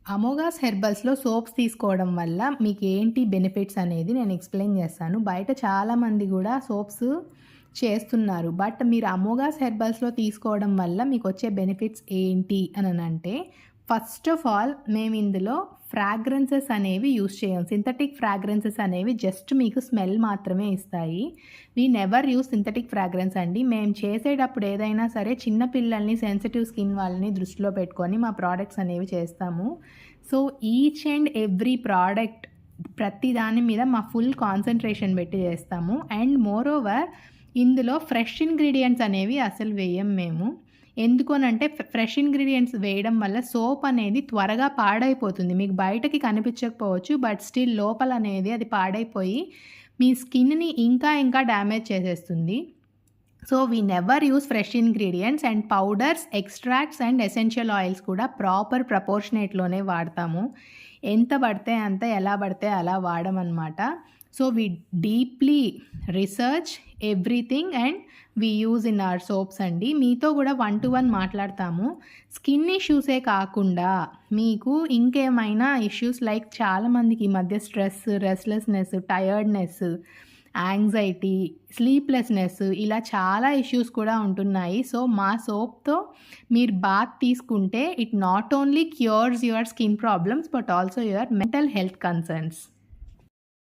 అమోఘాస్ హెర్బల్స్‌లో soaps తీసుకోవడం వల్ల మీకేంటి బెనిఫిట్స్ అనేది నేను ఎక్స్‌ప్లెయిన్ చేస్తాను. బయట చాలామంది గూడా సోప్స్ చేస్తున్నారు. బట్ మీరు అమోఘాస్ హెర్బల్స్‌లో తీసుకోవడం వల్ల మీకొచ్చే బెనిఫిట్స్ ఏంటి అననంటే, ఫస్ట్ ఆఫ్ ఆల్ మేమిందులో ఫ్రాగ్రెన్సెస్ అనేవి యూజ్ చేయం. సింథటిక్ ఫ్రాగ్రెన్సెస్ అనేవి జస్ట్ మీకు స్మెల్ మాత్రమే ఇస్తాయి. We never use synthetic fragrance అండి. మేము చేసేటప్పుడు ఏదైనా సరే చిన్న పిల్లల్ని, సెన్సిటివ్ స్కిన్ వాళ్ళని దృష్టిలో పెట్టుకొని మా ప్రొడక్ట్స్ అనేవి చేస్తాము. So, each and every product ప్రతి దాని మీద మా ఫుల్ కాన్సంట్రేషన్ పెట్టి చేస్తాము. అండ్ మోరోవర్ ఇందులో ఫ్రెష్ ఇంగ్రీడియెంట్స్ అనేవి అసలు వేయం మేము. ఎందుకు అనంటే ఫ్రెష్ ఇంగ్రీడియెంట్స్ వేయడం వల్ల సోప్ అనేది త్వరగా పాడైపోతుంది. మీకు బయటకి కనిపించకపోవచ్చు. బట్ స్టిల్ లోపలనేది అది పాడైపోయి మీ స్కిన్‌ని ఇంకా డ్యామేజ్ చేసేస్తుంది. So, we never use fresh ingredients and powders, extracts and essential oils కూడా ప్రాపర్ ప్రపోర్షనేట్‌లోనే వాడతాము. ఎంత పడితే అంత, ఎలా పడితే అలా వాడమనమాట. So, we deeply research everything and we use in our soaps అండి. మీతో కూడా 1 to 1 మాట్లాడతాము. స్కిన్ ఇష్యూసే కాకుండా మీకు ఇంకేమైనా ఇష్యూస్ లైక్ చాలామందికి ఈ మధ్య stress, restlessness, tiredness, anxiety, sleeplessness ఇలా చాలా ఇష్యూస్ కూడా ఉంటున్నాయి. సో, మా సోప్‌తో మీరు బాత్ తీసుకుంటే it not only cures your skin problems but also your mental health concerns.